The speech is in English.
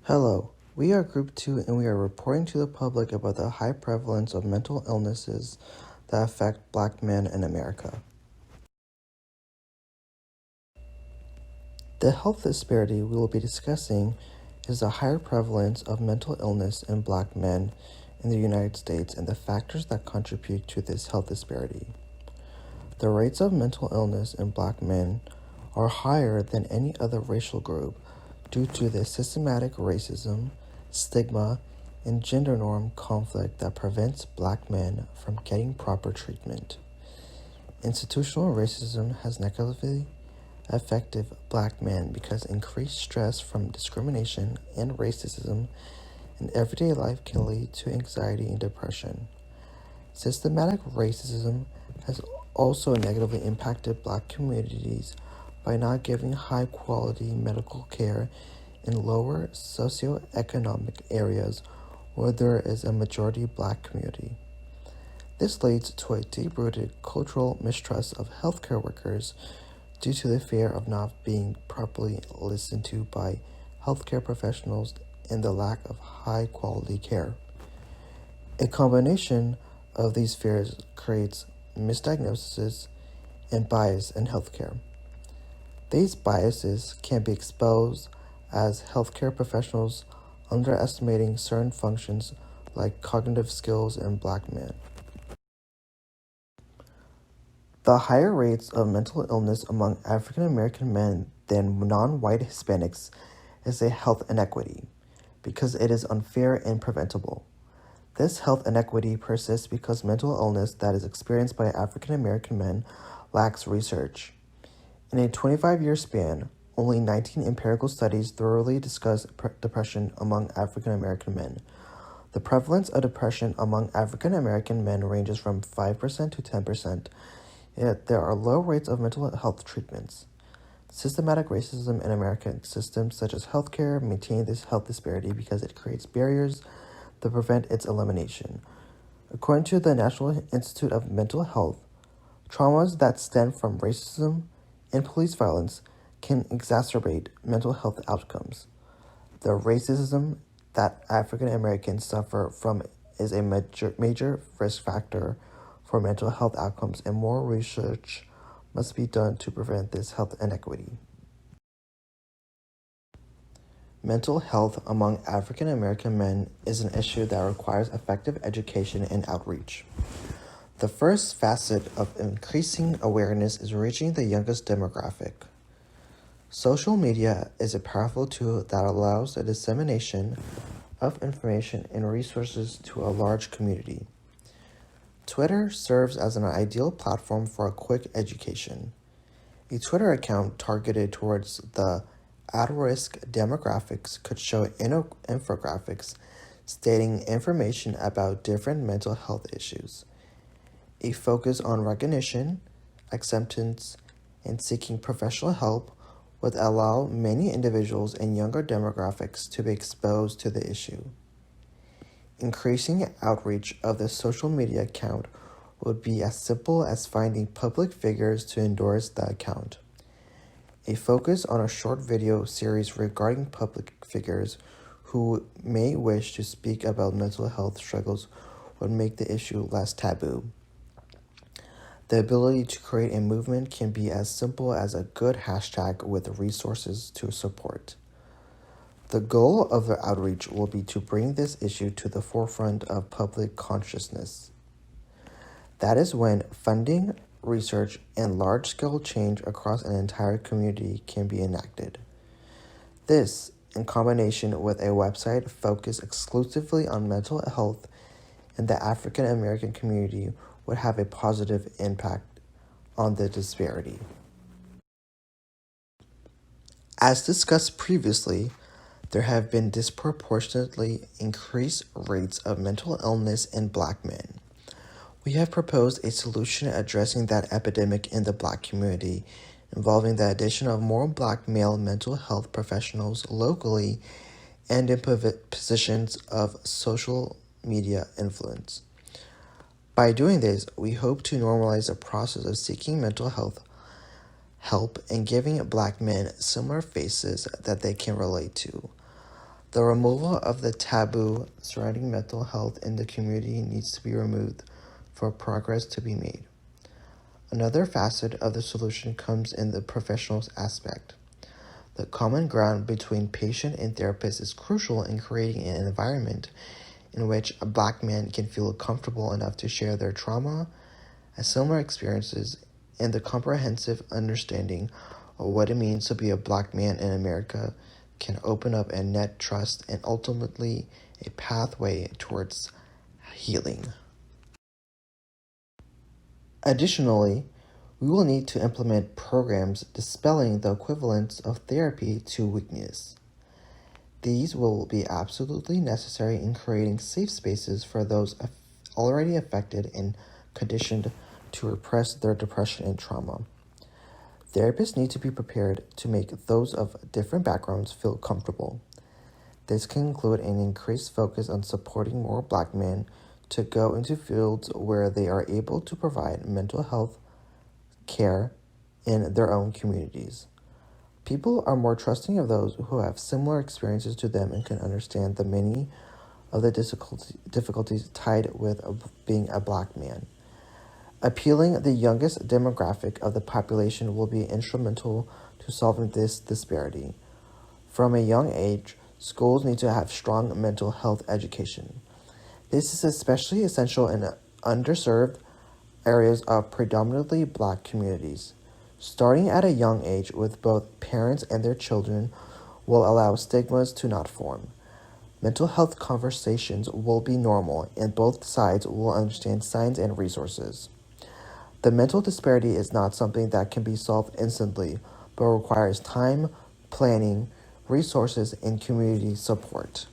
Hello, we are Group 2 and we are reporting to the public about the high prevalence of mental illnesses that affect Black men in America. The health disparity we will be discussing is the higher prevalence of mental illness in Black men in the United States and the factors that contribute to this health disparity. The rates of mental illness in Black men are higher than any other racial group due to the systematic racism, stigma, and gender norm conflict that prevents Black men from getting proper treatment. Institutional racism has negatively affected Black men because increased stress from discrimination and racism in everyday life can lead to anxiety and depression. Systematic racism has also negatively impacted Black communities by not giving high-quality medical care in lower socioeconomic areas where there is a majority Black community. This leads to a deep-rooted cultural mistrust of healthcare workers due to the fear of not being properly listened to by healthcare professionals and the lack of high-quality care. A combination of these fears creates misdiagnosis and bias in healthcare. These biases can be exposed as healthcare professionals underestimating certain functions like cognitive skills in Black men. The higher rates of mental illness among African American men than non-white Hispanics is a health inequity because it is unfair and preventable. This health inequity persists because mental illness that is experienced by African American men lacks research. In a 25-year span, only 19 empirical studies thoroughly discuss depression among African American men. The prevalence of depression among African American men ranges from 5% to 10%, yet there are low rates of mental health treatments. Systematic racism in American systems such as healthcare maintain this health disparity because it creates barriers to prevent its elimination. According to the National Institute of Mental Health, traumas that stem from racism and police violence can exacerbate mental health outcomes. The racism that African Americans suffer from is a major risk factor for mental health outcomes, and more research must be done to prevent this health inequity. Mental health among African American men is an issue that requires effective education and outreach. The first facet of increasing awareness is reaching the youngest demographic. Social media is a powerful tool that allows the dissemination of information and resources to a large community. Twitter serves as an ideal platform for a quick education. A Twitter account targeted towards the at-risk demographics could show infographics stating information about different mental health issues. A focus on recognition, acceptance, and seeking professional help would allow many individuals in younger demographics to be exposed to the issue. Increasing outreach of the social media account would be as simple as finding public figures to endorse the account. A focus on a short video series regarding public figures who may wish to speak about mental health struggles would make the issue less taboo. The ability to create a movement can be as simple as a good hashtag with resources to support. The goal of the outreach will be to bring this issue to the forefront of public consciousness. That is when funding, research, and large-scale change across an entire community can be enacted. This, in combination with a website focused exclusively on mental health in the African American community, would have a positive impact on the disparity. As discussed previously, there have been disproportionately increased rates of mental illness in Black men. We have proposed a solution addressing that epidemic in the Black community, involving the addition of more Black male mental health professionals locally and in positions of social media influence. By doing this, we hope to normalize the process of seeking mental health help and giving Black men similar faces that they can relate to. The removal of the taboo surrounding mental health in the community needs to be removed for progress to be made. Another facet of the solution comes in the professional aspect. The common ground between patient and therapist is crucial in creating an environment in which a Black man can feel comfortable enough to share their trauma, similar experiences, and the comprehensive understanding of what it means to be a Black man in America can open up a net trust and ultimately a pathway towards healing. Additionally, we will need to implement programs dispelling the equivalence of therapy to weakness. These will be absolutely necessary in creating safe spaces for those already affected and conditioned to repress their depression and trauma. Therapists need to be prepared to make those of different backgrounds feel comfortable. This can include an increased focus on supporting more Black men to go into fields where they are able to provide mental health care in their own communities. People are more trusting of those who have similar experiences to them and can understand the many of the difficulties tied with being a Black man. Appealing the youngest demographic of the population will be instrumental to solving this disparity. From a young age, schools need to have strong mental health education. This is especially essential in underserved areas of predominantly Black communities. Starting at a young age with both parents and their children will allow stigmas to not form. Mental health conversations will be normal, and both sides will understand signs and resources. The mental disparity is not something that can be solved instantly, but requires time, planning, resources, and community support.